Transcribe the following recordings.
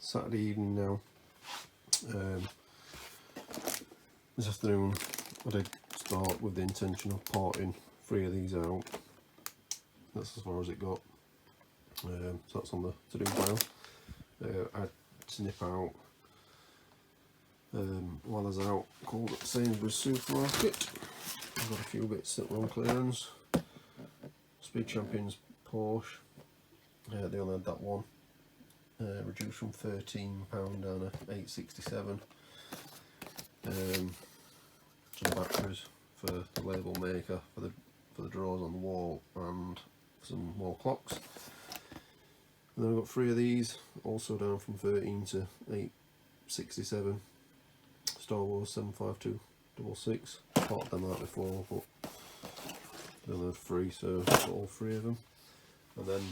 Saturday evening now. This afternoon I did start with the intention of parting 3 of these out. That's as far as it got. So that's on the to-do pile. I had to nip out while I was out, called at Sainsbury's supermarket. I've got a few bits that were on clearance. Speed Champions Porsche, they only had that one, reduced from £13 down to £8.67. Some batteries for the label maker for the drawers on the wall, and some wall clocks. And then I've got 3 of these, also down from 13 to 8.67. Star Wars 75266. Bought them out before, but they only had 3, so I've got all 3 of them. And then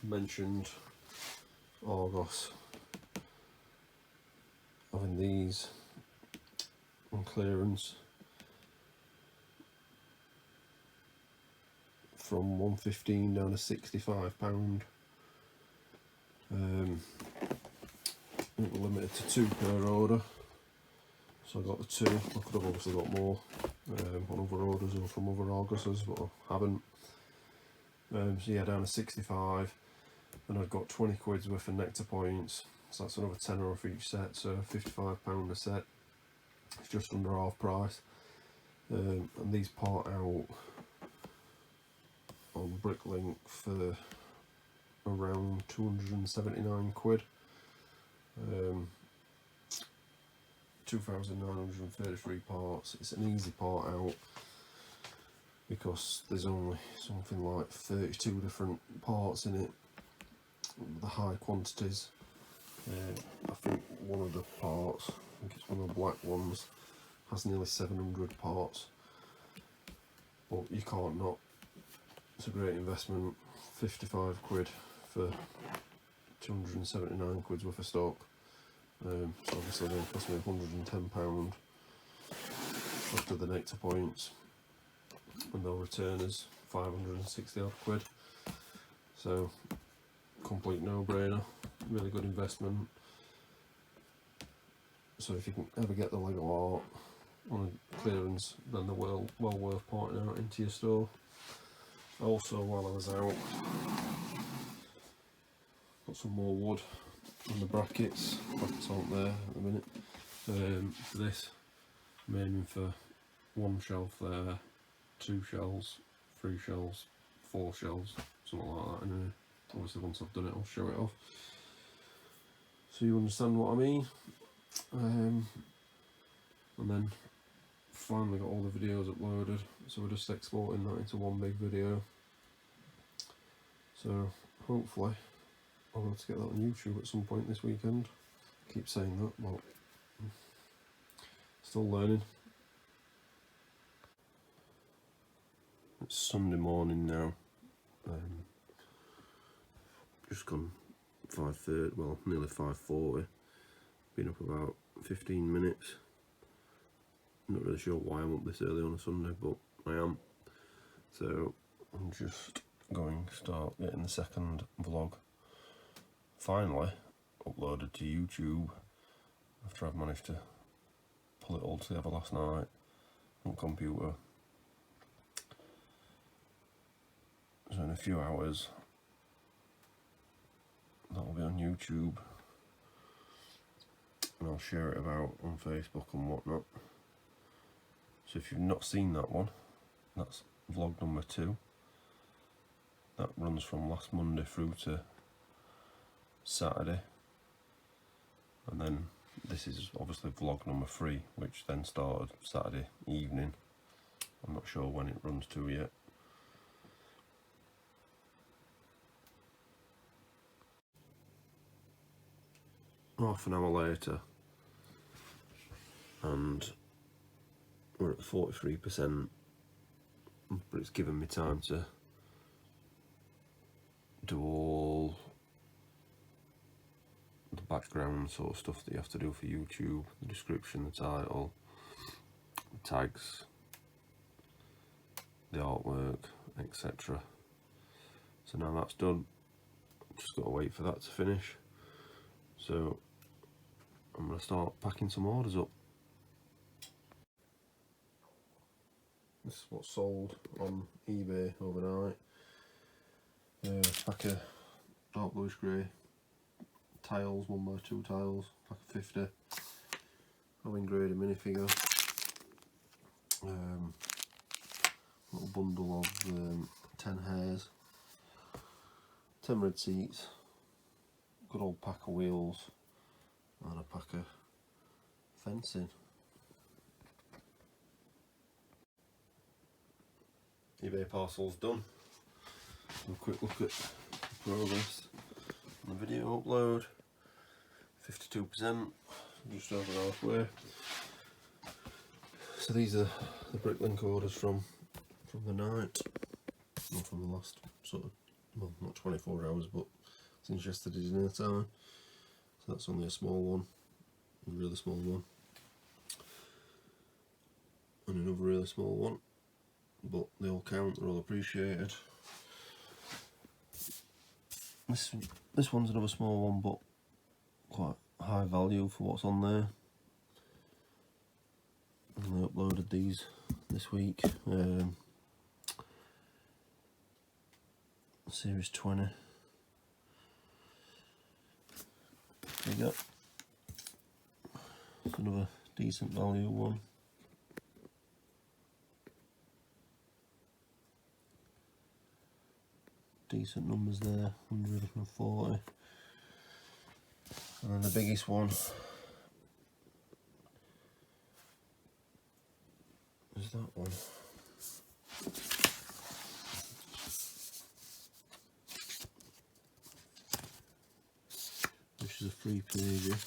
mentioned Argos having these on clearance from £1.15 down to £65. It was limited to 2 per order, so I got the 2. I could have obviously got more on other orders or from other Argoses, but I haven't. So yeah, down to 65, and I've got 20 quid's worth of nectar points, so that's another tenner off each set, so £55 a set. It's just under half price. And these part out on Bricklink for around 279 quid. 2,933 parts. It's an easy part out because there's only something like 32 different parts in it, the high quantities. I think one of the parts, I think it's one of the black ones, has nearly 700 parts, but you can't not. It's a great investment. 55 quid for 279 quid's worth of stock. So obviously they cost me £110 after the nectar points, and they'll return us 560 odd quid. So complete no-brainer, really good investment. So if you can ever get the Lego art on a clearance, then they're well worth porting out into your store. Also, while I was out, got some more wood in the brackets aren't there at the minute. For this, I'm aiming for 1 shelf there, 2 shelves, 3 shelves, 4 shelves, something like that. Anyway, obviously once I've done it I'll show it off, so you understand what I mean. And then finally got all the videos uploaded, so we're just exporting that into one big video. So hopefully I'll be able to get that on YouTube at some point this weekend. I keep saying that, but still learning. It's Sunday morning now. Just gone 5:30, well nearly 5:40. Been up about 15 minutes. Not really sure why I'm up this early on a Sunday, but I am. So I'm just going to start getting the second vlog finally uploaded to YouTube after I've managed to pull it all together last night on computer. So in a few hours that'll be on YouTube, and I'll share it about on Facebook and whatnot. So if you've not seen that one, that's vlog number 2. That runs from last Monday through to Saturday, and then this is obviously vlog number 3, which then started Saturday evening. I'm not sure when it runs to yet. Half an hour later, and we're at 43%, but it's given me time to do all the background sort of stuff that you have to do for YouTube, the description, the title, the tags, the artwork, etc. So now that's done, just got to wait for that to finish. So I'm going to start packing some orders up. This is what's sold on eBay overnight. Pack of dark bluish grey tiles, 1x2 tiles, pack of 50. I'll engrade a minifigure. Little bundle of 10 hairs, 10 red seats, good old pack of wheels, and a pack of fencing. eBay parcel's done. Have a quick look at progress on the video upload. 52%, just over halfway. So these are the Bricklink orders from the night, not from the last sort of, well, not 24 hours, but since yesterday dinner time. So that's only a small one, a really small one, and another really small one, but they all count, they're all appreciated. This one's another small one, but quite high value for what's on there. And they uploaded these this week. Series 20. There you go. It's another decent value one. Decent numbers there, 140. And then the biggest one is that one. Which is a 3-pager.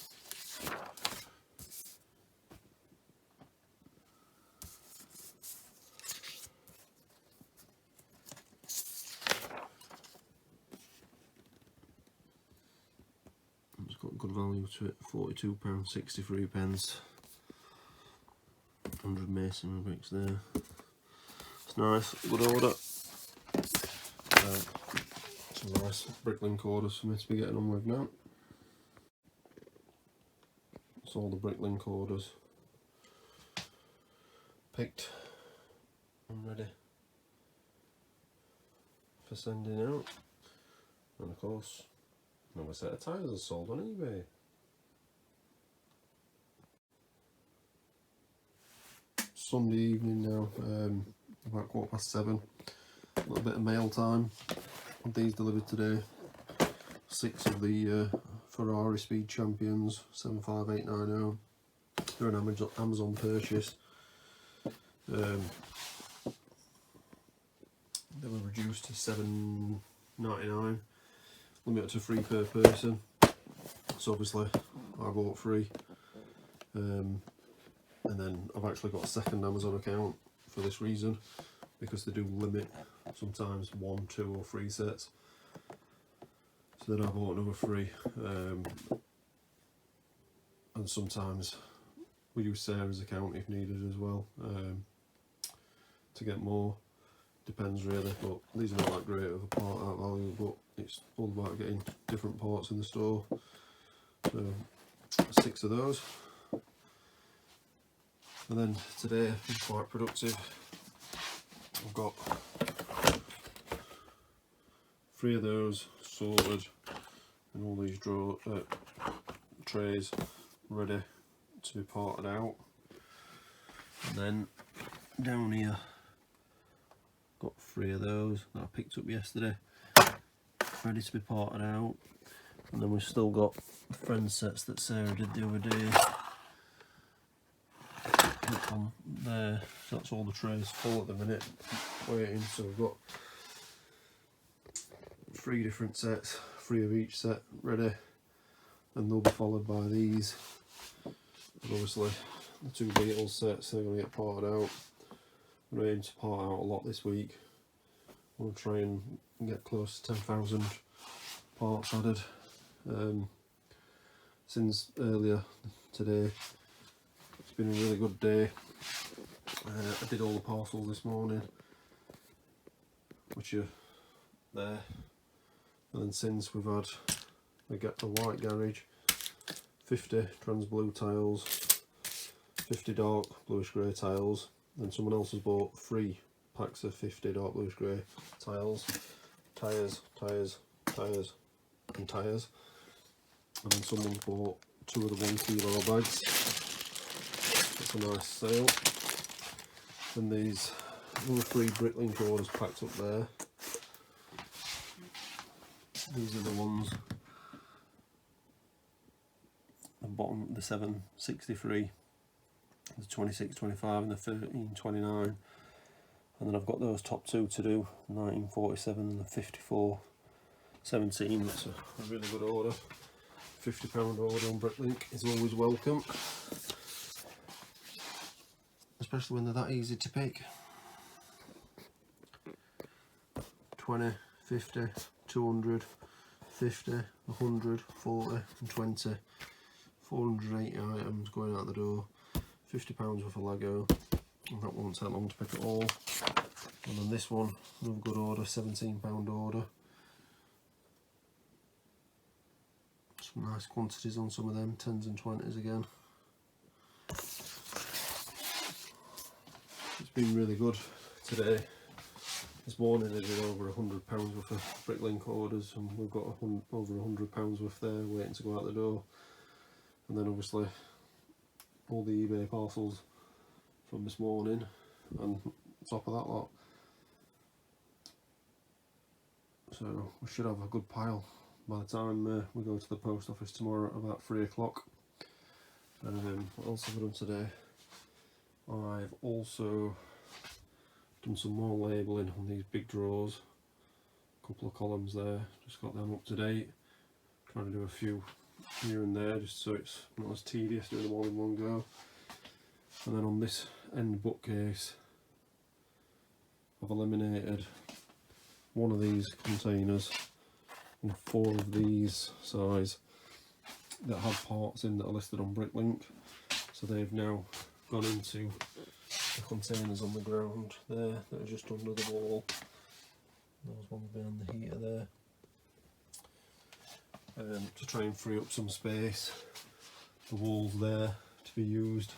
It's got good value to it, £42.63. 100 masonry bricks there. It's nice, good order. Some nice Bricklink orders for me to be getting on with now. It's all the Bricklink orders picked and ready for sending out. And of course, another set of tyres are sold on eBay. Sunday evening now, about 7:15. A little bit of mail time. Had these delivered today. 6 of the Ferrari Speed Champions 75890. They're an Amazon purchase. They were reduced to $7.99. Limited to 3 per person. So obviously I bought 3. And then I've actually got a second Amazon account for this reason, because they do limit sometimes 1, 2 or 3 sets. So then I bought another 3, and sometimes we use Sarah's account if needed as well, to get more. Depends really, but these are not that great of a part out value, but it's all about getting different parts in the store. So 6 of those. And then today I've been quite productive. I've got 3 of those sorted and all these trays ready to be parted out. And then down here got 3 of those that I picked up yesterday ready to be parted out. And then we've still got the friend sets that Sarah did the other day on there. So that's all the trays full at the minute, waiting. So we've got 3 different sets, 3 of each set ready, and they'll be followed by these. And obviously the 2 Beatles sets, they're going to get parted out. I'm aiming to part out a lot this week. We'll try and get close to 10,000 parts added. Since earlier today, it's been a really good day. I did all the parcels this morning, which are there. And then since we've had the white garage, 50 trans blue tiles, 50 dark bluish grey tiles. Then someone else has bought 3 packs of 50 dark bluish grey tiles, tyres, tyres, tyres and tyres. And then someone bought 2 of the 1 kilo bags. That's a nice sale. And these other 3 Bricklink orders packed up there. These are the ones, the bottom, the 763, the 2625 and the 1329. And then I've got those top 2 to do, 1947 and the 5417. That's a really good order. £50 order on Bricklink is always welcome, especially when they're that easy to pick. 20, 50, 200, 50, 100, 40 and 20. 480 items going out the door. £50 worth of Lego. And that won't take long to pick it all. And then this one, another good order, £17 order. Some nice quantities on some of them, 10s and 20s again. It's been really good today. This morning I did over £100 worth of Bricklink orders, and we've got over £100 worth there waiting to go out the door. And then obviously all the eBay parcels from this morning and top of that lot. So we should have a good pile by the time we go to the post office tomorrow at about 3 o'clock. What else have I done today? I've also done some more labelling on these big drawers. A couple of columns there, just got them up to date. Trying to do a few here and there just so it's not as tedious doing them all in one go. And then on this end bookcase I've eliminated one of these containers and 4 of these size that have parts in that are listed on Bricklink. So they've now gone into the containers on the ground there that are just under the wall. Those ones behind the heater there. To try and free up some space. The walls there to be used.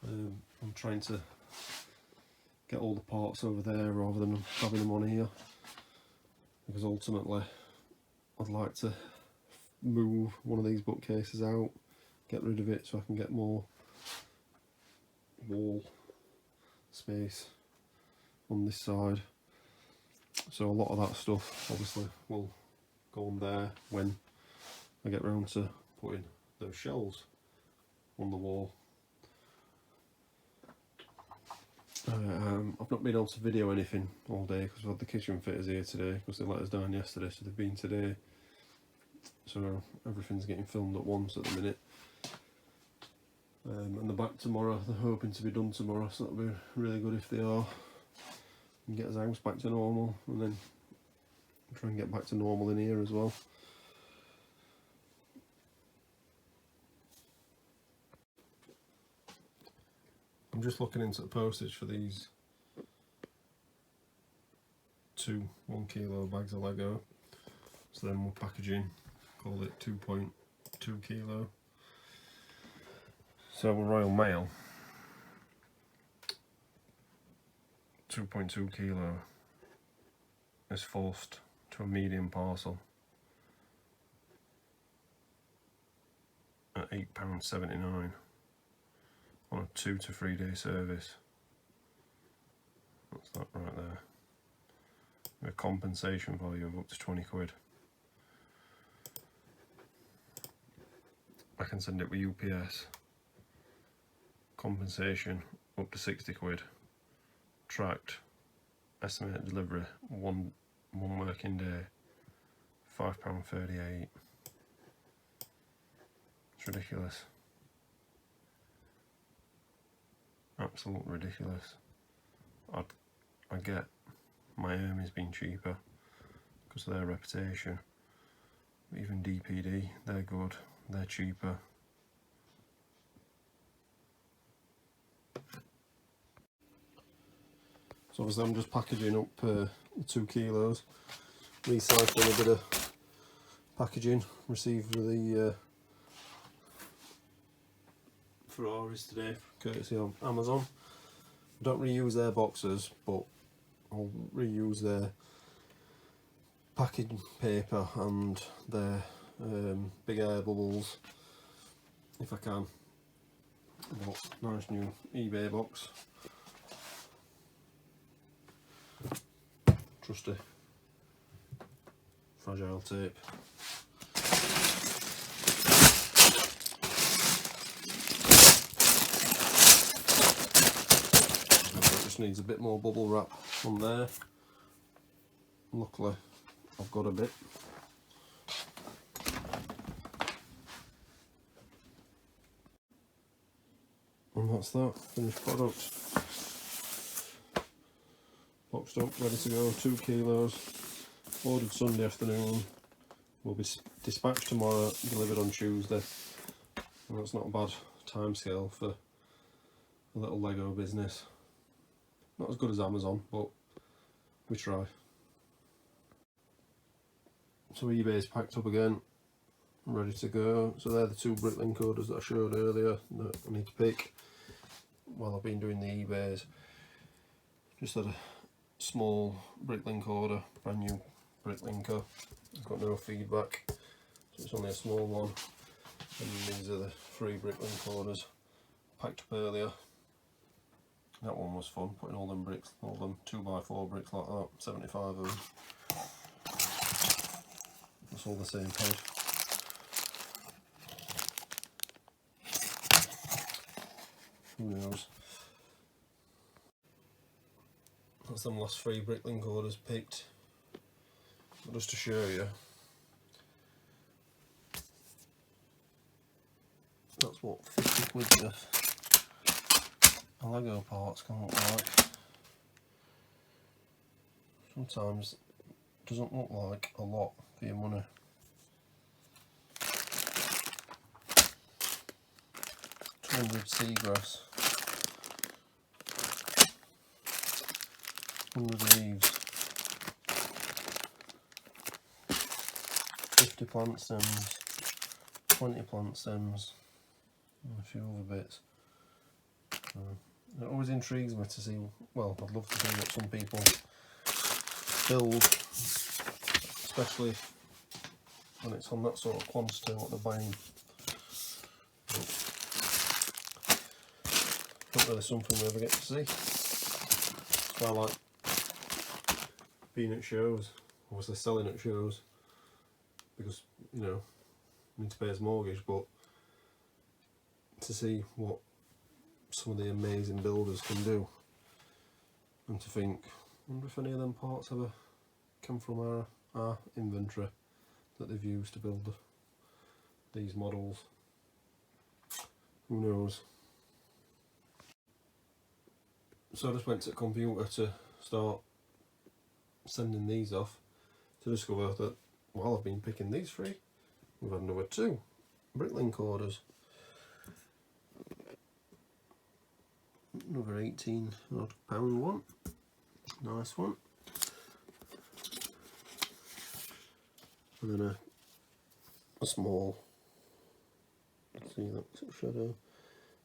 I'm trying to get all the parts over there rather than having them on here, because ultimately I'd like to move one of these bookcases out, get rid of it so I can get more wall space on this side. So a lot of that stuff obviously will go on there when I get round to putting those shelves on the wall. I've not been able to video anything all day because I've had the kitchen fitters here today because they let us down yesterday, so they've been today. So everything's getting filmed at once at the minute. And they're back tomorrow. They're hoping to be done tomorrow, so that'll be really good if they are. And get his house back to normal, and then try and get back to normal in here as well. I'm just looking into the postage for these 2 1 kilo bags of Lego. So then we're packaging, call it 2.2 kilo. So Royal Mail, 2.2 kilo is forced to a medium parcel at £8.79 on a 2 to 3 day service. That's that right there. With a compensation value of up to 20 quid. I can send it with UPS. Compensation up to 60 quid. Tracked. Estimated delivery one working day. £5.38. It's ridiculous. Absolutely ridiculous. I get Miami's been cheaper because of their reputation. Even DPD, they're good, they're cheaper. So obviously I'm just packaging up 2 kilos, recycling a bit of packaging received with the Ferraris today, courtesy of Amazon. I don't reuse their boxes, but I'll reuse their packaging paper and their big air bubbles if I can. But nice new eBay box. Trusty fragile tape. It just needs a bit more bubble wrap on there. Luckily I've got a bit. And that's that, finished product. Boxed up, ready to go, 2 kilos. Ordered Sunday afternoon, will be dispatched tomorrow, delivered on Tuesday. And that's not a bad time scale for a little Lego business. Not as good as Amazon, but we try. So eBay's packed up again, ready to go. So they're the 2 Bricklink orders that I showed earlier that I need to pick while I've been doing the eBays. Just had a small Bricklink order, brand new Bricklinker. I've got no feedback, so it's only a small one. And these are the 3 Bricklink orders packed up earlier. That one was fun, putting all them bricks, all them 2x4 bricks like that, 75 of them. It's all the same head. Who knows? That's them last 3 Bricklink orders picked. But just to show you, that's what 50 quid worth a Lego parts can look like. Sometimes it doesn't look like a lot for your money. $200 seagrass, 100 leaves, 50 plant stems, 20 plant stems, and a few other bits. It always intrigues me to see, well, I'd love to see what some people build, especially when it's on that sort of quantity, what they're buying. Not really something we ever get to see. That's why I like being at shows, obviously selling at shows, because, you know, I need to pay his mortgage, but to see what some of the amazing builders can do, and to think, I wonder if any of them parts ever come from our inventory that they've used to build these models. Who knows? So I just went to the computer to start sending these off, to discover that while I've been picking these 3, we've had another 2 Bricklink orders. Another 18 odd pound one, nice one. And then a small, let's see that shadow,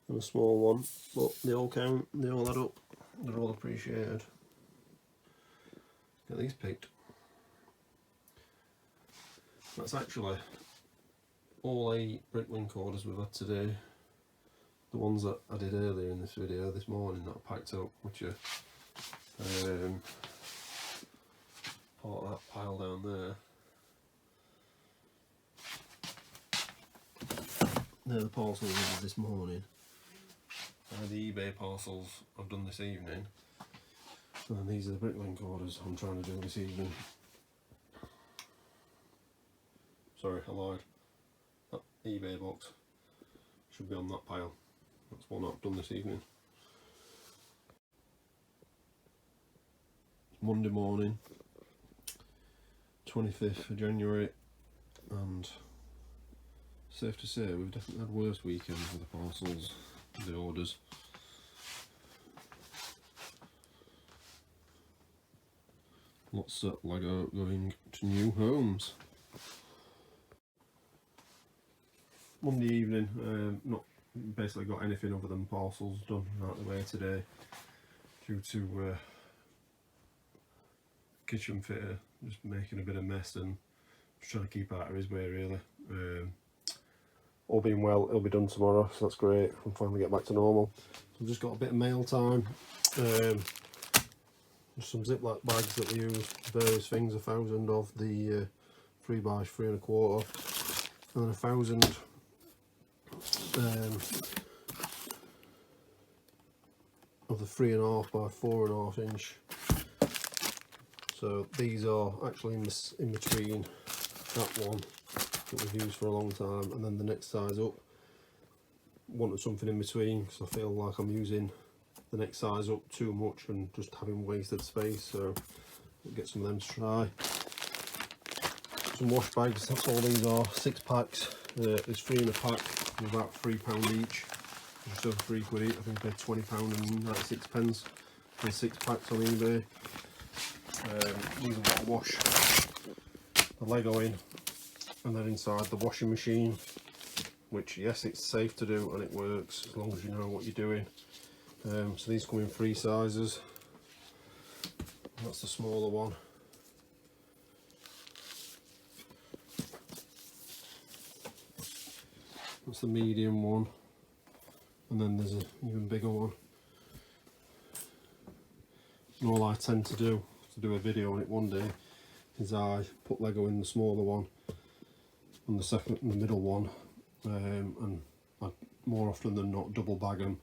and a small one, but they all count, they all add up, they're all appreciated. Get these picked. That's actually all 8 Bricklink orders we've had today. The ones that I did earlier in this video this morning that I packed up, which are part of that pile down there. They're the parcels I did this morning. The eBay parcels I've done this evening. And then these are the Bricklink orders I'm trying to do this evening. Sorry, I lied. That eBay box should be on that pile. That's one I've done this evening. It's Monday morning, 25th of January, and safe to say we've definitely had worse weekends with the parcels, the orders. Lots of Lego going to new homes. Monday evening, not basically got anything other than parcels done out of the way today due to kitchen fitter just making a bit of mess and just trying to keep out of his way really. All being well, it'll be done tomorrow, so that's great. I'll finally get back to normal. So I've just got a bit of mail time. Just some Ziploc bags that we use, various things, 1,000 of the 3x3 1/4, and then 1,000 of the 3.5 by 4.5 inch. So these are actually in between that one that we've used for a long time and then the next size up. Wanted something in between because I feel like I'm using the next size up too much and just having wasted space, so we'll get some of them to try. Some wash bags, that's all these are, 6 packs. There's 3 in a pack, about £3 each, just over £3 each. I think I paid £20.96 for 6 packs on eBay. These are what I wash the Lego in, and then inside the washing machine, which yes, it's safe to do and it works as long as you know what you're doing. So these come in 3 sizes. That's the smaller one. That's the medium one, and then there's an even bigger one. And all I tend to do a video on it one day is I put Lego in the smaller one and the middle one, and I more often than not double bag them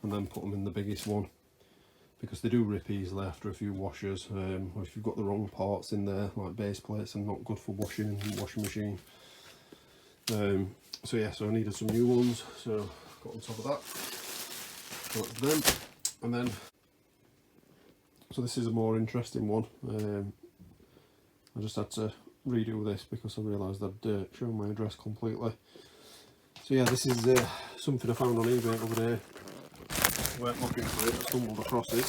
and then put them in the biggest one, because they do rip easily after a few washes, or if you've got the wrong parts in there like base plates and not good for washing in the washing machine. So yeah, so I needed some new ones, so got on top of that, got them, and then so this is a more interesting one. I just had to redo this because I realised I'd shown my address completely. So yeah, this is something I found on eBay the other day. I went looking for it, I stumbled across it,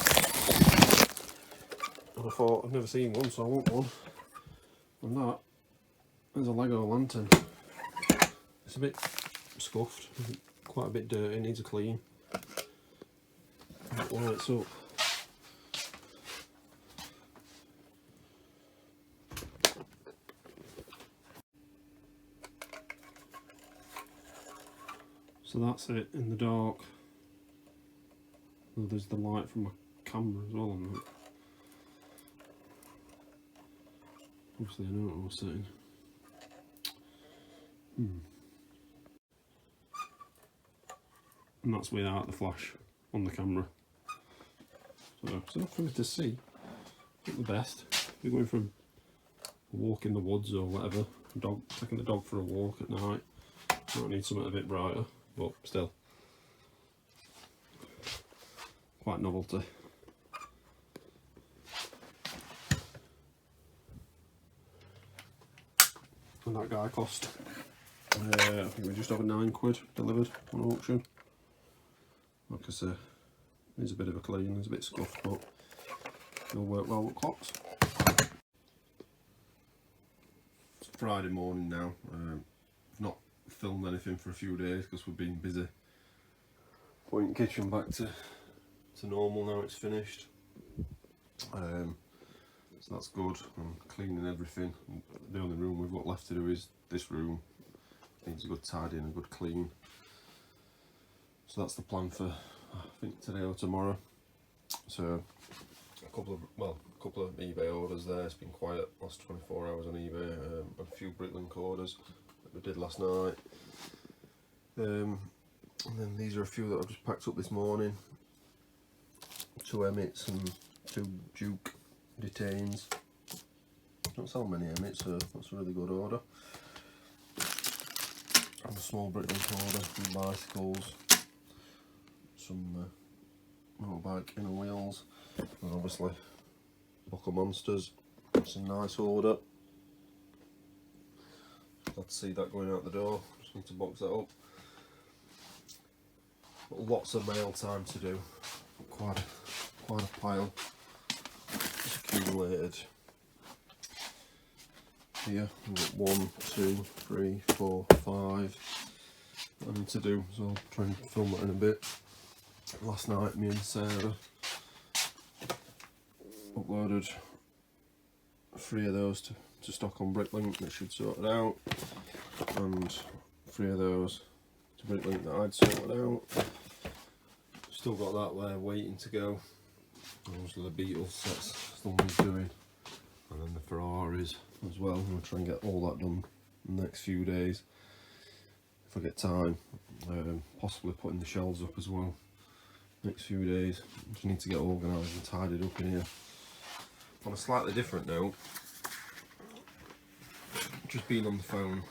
and I thought I've never seen one, so I want one. And that is a Lego lantern. It's a bit scuffed, quite a bit dirty, needs a clean. It lights up. So that's it in the dark. Oh, there's the light from my camera as well on that. Obviously I know what I was saying. And that's without the flash on the camera. So it's enough for me to see. Not the best. If you're going for a walk in the woods or whatever, taking the dog for a walk at night, might need something a bit brighter, but still. Quite novelty. And that guy cost, I think we just over £9 delivered on auction. Like I say, needs a bit of a clean, it's a bit scuffed, but it'll work well with clocks. It's Friday morning now. I've not filmed anything for a few days because we've been busy putting the kitchen back to normal now it's finished. So that's good. I'm cleaning everything. The only room we've got left to do is this room. Needs a good tidy and a good clean. So that's the plan for, I think, today or tomorrow. So a couple of eBay orders there. It's been quiet last 24 hours on eBay. A few Bricklink orders that we did last night. And then these are a few that I've just packed up this morning. 2 Emmets and 2 Duke Detains. Don't sell many Emmets, so that's a really good order. And a small Bricklink order, some bicycles, some motorbike inner wheels, and obviously Buckle Monsters. It's a nice order. Glad to see that going out the door. Just need to box that up. But lots of mail time to do. Quite a pile accumulated. Here we've got 1, 2, 3, 4, 5, I need to do, so I'll try and film it in a bit. Last night me and Sarah uploaded 3 of those to stock on Bricklink that should sort it out, and 3 of those to Bricklink that I'd sorted out. Still got that there waiting to go. Those are the Beetles, that's still needs doing, and then the Ferraris as well. I'm going to try and get all that done in the next few days if I get time. Possibly putting the shelves up as well next few days. Just need to get organised and tidied up in here. On a slightly different note, just been on the phone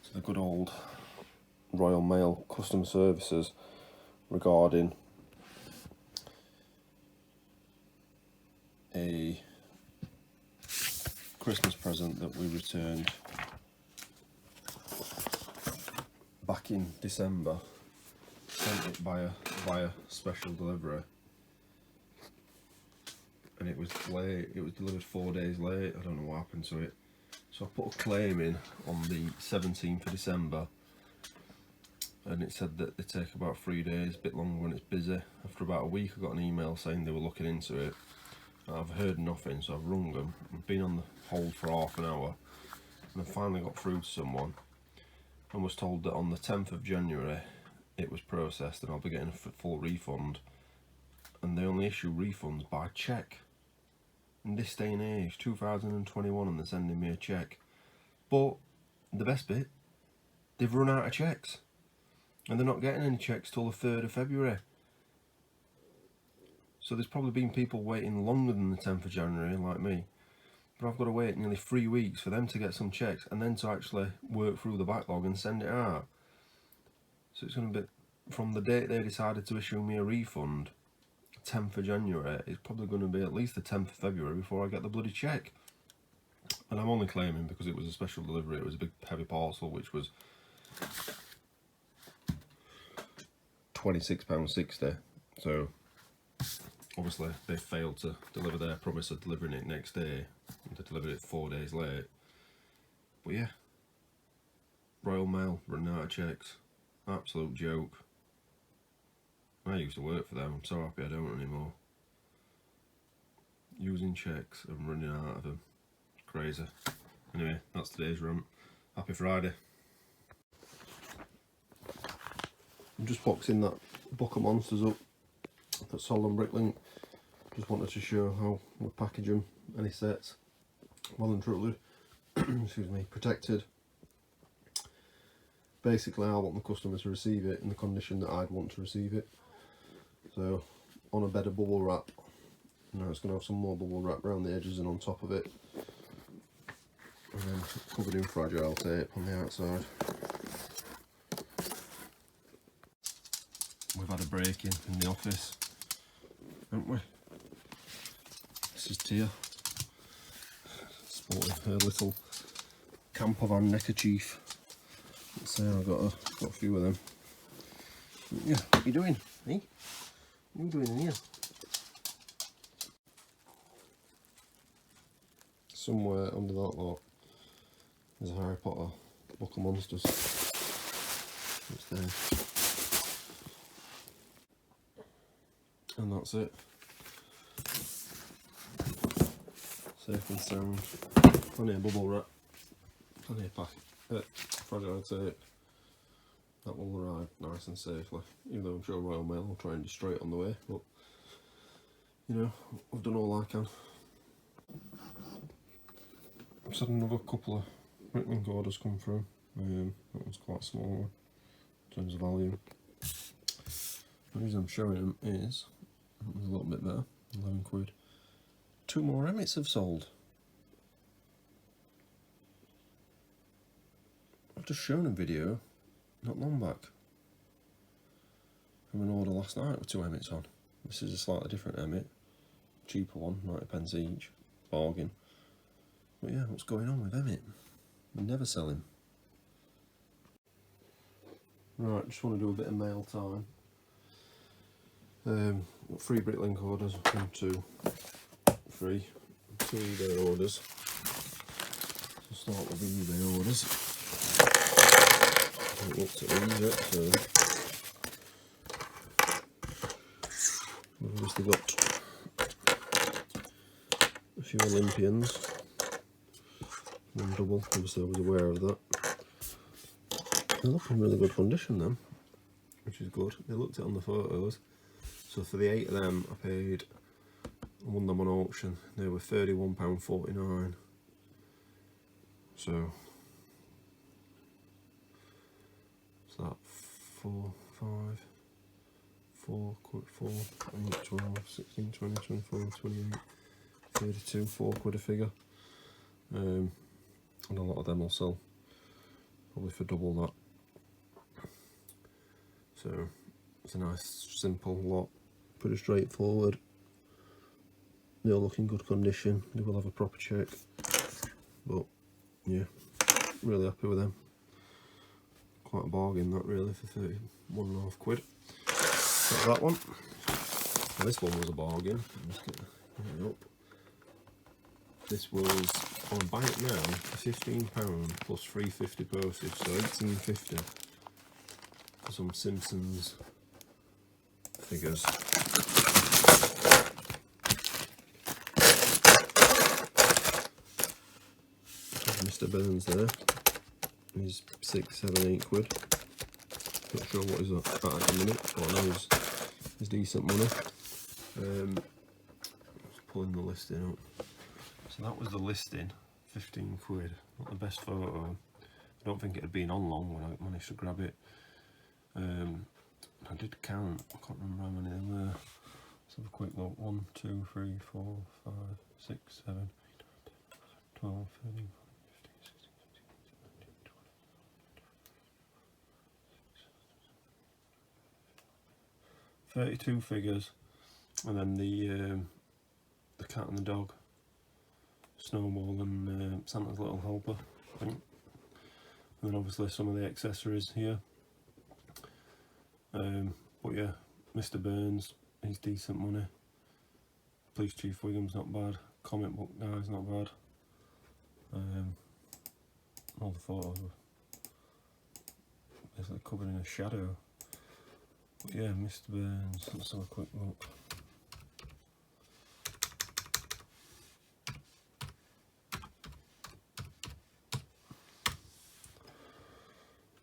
to the good old Royal Mail customer services regarding a Christmas present that we returned back in December. Sent it via special delivery, and it was late. It was delivered 4 days late. I don't know what happened to it. So I put a claim in on the 17th of December, and it said that they take about 3 days, a bit longer when it's busy. After about a week I got an email saying they were looking into it. I've heard nothing, so I've rung them. I've been on the hold for half an hour, and I finally got through to someone and was told that on the 10th of January it was processed and I'll be getting a full refund. And they only issue refunds by cheque. In this day and age, 2021, and they're sending me a cheque. But the best bit, they've run out of cheques, and they're not getting any cheques till the 3rd of February. So there's probably been people waiting longer than the 10th of January, like me. But I've got to wait nearly 3 weeks for them to get some checks, and then to actually work through the backlog and send it out. So it's going to be, from the date they decided to issue me a refund, 10th of January, it's probably going to be at least the 10th of February before I get the bloody cheque. And I'm only claiming because it was a special delivery. It was a big heavy parcel, which was £26.60. So obviously they failed to deliver their promise of delivering it next day, and they delivered it 4 days late. But yeah, Royal Mail running out of cheques. Absolute joke. I used to work for them. I'm so happy I don't anymore. Using cheques and running out of them. Crazy. Anyway, that's today's rant. Happy Friday. I'm just boxing that Book of Monsters up that's sold on Bricklink. Just wanted to show how we package them. Any sets, well and truly excuse me, protected. Basically I want the customer to receive it in the condition that I'd want to receive it. So on a bed of bubble wrap. Now it's going to have some more bubble wrap around the edges and on top of it, and then covered in fragile tape on the outside. We've had a break-in the office, haven't we? This is Tia, sporting her little camper van neckerchief. Let's say I've got a few of them. Yeah, what are you doing, eh? What are you doing in here? Somewhere under that lot there's a Harry Potter Book of Monsters. It's there. And that's it. Safe and sound. Plenty of bubble wrap. Plenty of fragile tape. That will arrive nice and safely. Even though I'm sure Royal Mail will try and destroy it on the way. But, you know, I've done all I can. I've had another couple of Bricklink orders come through. That one's quite a small one in terms of volume. The reason I'm showing them is, that was a little bit better, 11 quid. 2 more Emmets have sold. I've just shown a video not long back from an order last night with 2 Emmets on. This is a slightly different Emmet, cheaper one, 90p each, bargain. But yeah, what's going on with Emmet? We never sell him. Right, just want to do a bit of mail time. Got 3 Bricklink orders, 1, 2, 3, 2 eBay orders. So start with the eBay orders. haven't looked at these yet, so we've obviously got a few Olympians. One double, obviously I was aware of that. They look in really good condition then, which is good. They looked it on the photos. So for the 8 of them I won them on auction. They were £31.49. So that 4, 8, 12, 16, 20, 24, 28, 32, £4 a figure. And a lot of them will sell probably for double that. So it's a nice simple lot, pretty straightforward. They all look in good condition. They will have a proper check, but yeah, really happy with them. Quite a bargain that really for £31.5. Got that one. Now this one was a bargain. I'm just getting it up. This was on buy it now for £15 plus £3.50 postage, so £18.50 for some Simpsons figures. Mr. Burns there. He's £6, £7, £8. Not sure what he's at the minute, but I know he's decent money. Just pulling the listing up. So that was the listing, £15. Not the best photo. I don't think it had been on long when I managed to grab it. I did count, I can't remember how many there were. Let's have a quick look. 1, 2, 3, 4, 5, 6, 7, 8, 9, 12, 13, 15, 16, 17, 32 figures, and then the cat and the dog, Snowball and Santa's Little Helper, I think. And then obviously some of the accessories here. But yeah, Mr. Burns, he's decent money. Police Chief Wiggum's not bad. Comic book guy's not bad. All the photos were basically covered in a shadow. But yeah, Mr. Burns, let's have a quick look.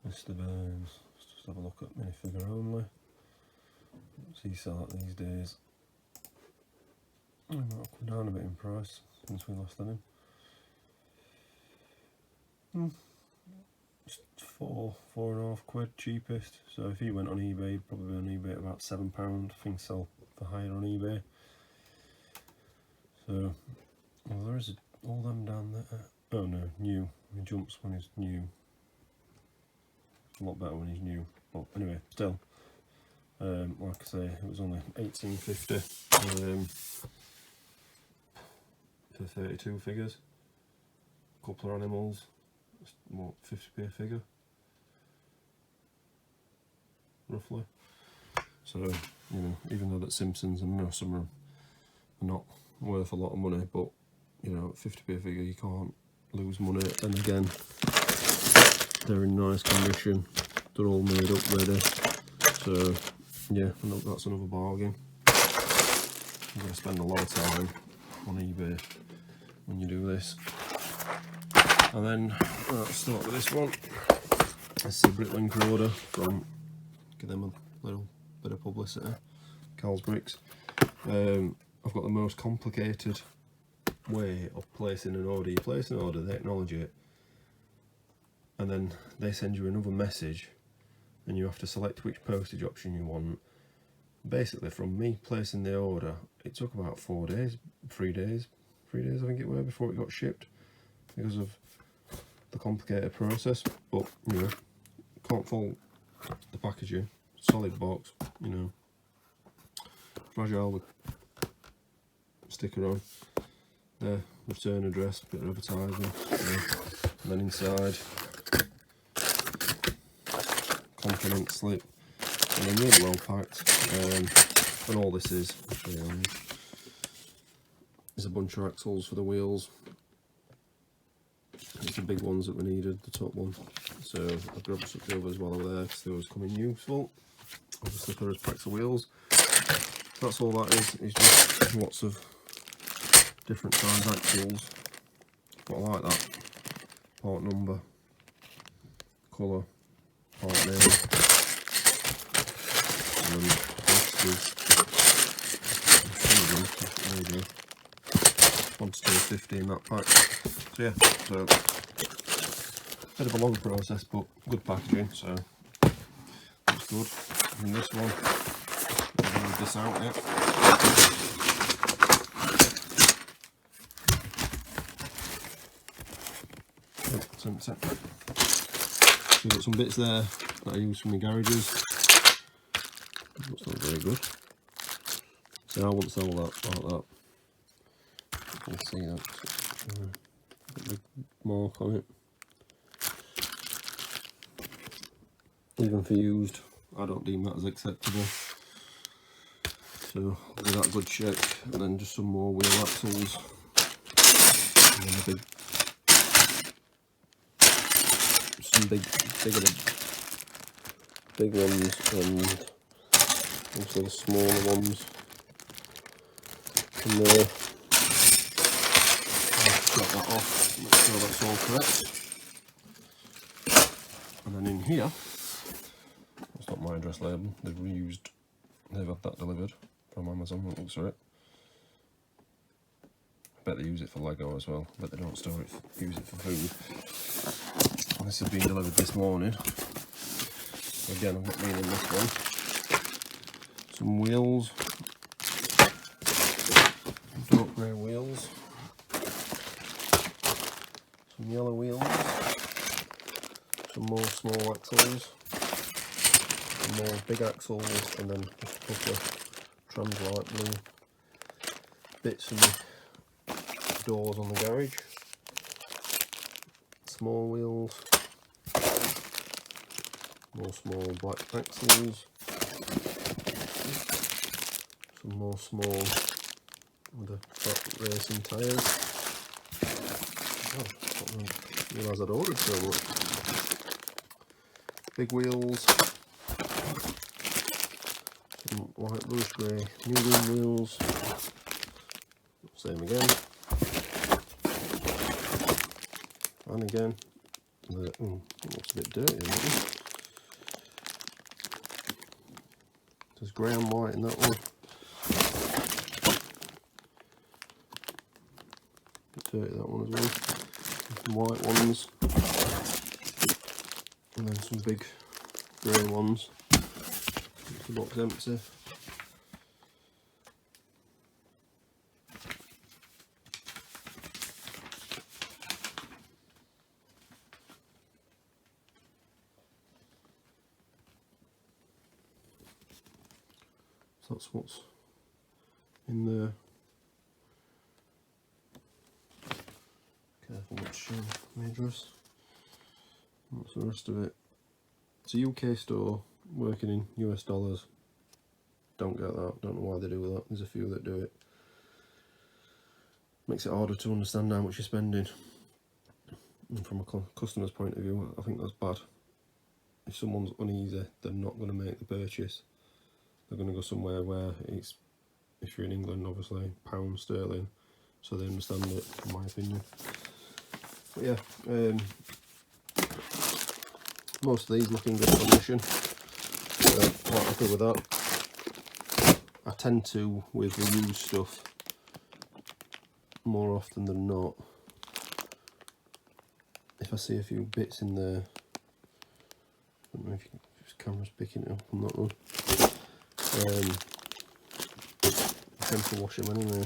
Mr. Burns, let's just have a look at minifigure only. What's he sell at these days? He might have come down a bit in price since we last had him. Just £4.5 cheapest. So if he went on eBay, he'd probably be on eBay at about £7. Things sell for higher on eBay. So, well, there is all them down there. Oh no, new. He jumps when he's new. A lot better when he's new. But anyway, still, like I say, it was only £18.50 for 32 figures. A couple of animals. What, 50p a figure, roughly. So, you know, even though that Simpsons and most of them are not worth a lot of money, but you know, at 50p a figure you can't lose money. And again, they're in nice condition, they're all made up ready. So yeah, that's another bargain. You're going to spend a lot of time on eBay when you do this. And then let's start with this one. This is a Bricklink order from, give them a little bit of publicity, Carl's Bricks. I've got the most complicated way of placing an order. You place an order, they acknowledge it, and then they send you another message and you have to select which postage option you want. Basically, from me placing the order, it took about 4 days, 3 days I think it were, before it got shipped, because of the complicated process. But you know, can't fault the packaging, solid box, you know, fragile with sticker on there, return address, bit of advertising, and then inside compliment slip, and then really well packed. And all this is, I'll show you on here, is a bunch of axles for the wheels. It's the big ones that we needed, the top one, so I grabbed some of the others while I was there because they was coming useful. Obviously for his packs of wheels. That's all that is just lots of different size axles. But I like that. Part number, colour, part name, and then there you go. Quantity of 50 in that pack. So yeah, so bit of a long process, but good packaging, so that's good. And this one, I haven't moved this out yet. So you've got some bits there that I use from my garages. That's not very good. So I won't sell that like that. You can see that. A big mark on it. Even for used, I don't deem that as acceptable. So I'll give that a good check, and then just some more wheel axles. And then some big ones, and also the smaller ones. And there, I'll cut that off, make sure that's all correct. And then in here, that's not my address label, they've had that delivered from Amazon, it looks for it. I bet they use it for Lego as well, I bet they don't store it, use it for food. And this has been delivered this morning. Again, I've got me in this one. Some wheels. Dark grey wheels. Some yellow wheels. Some more small axles. Some more big axles, and then just a couple of trans light blue bits from the doors on the garage. Small wheels. More small black axles, some more small with the flat racing tyres. Oh, I didn't realise I'd ordered so much. Big wheels, some white bluish grey medium wheels, same again, and again. It looks a bit dirty, isn't it? There's grey and white in that one. Bit dirty that one as well. Some white ones. And then some big grey ones. The box empty. So that's what's in there. Careful which address. That's the rest of it. It's a UK store working in US dollars. Don't get that. Don't know why they do that. There's a few that do it. Makes it harder to understand how much you're spending. And from a customer's point of view, I think that's bad. If someone's uneasy, they're not going to make the purchase. They're going to go somewhere where it's, if you're in England, obviously, pound sterling, so they understand it, in my opinion. But yeah, most of these look in good condition, so quite happy with that. I tend to, with the used stuff, more often than not, if I see a few bits in there, I don't know if this camera's picking it up on that one. I tend to wash them anyway.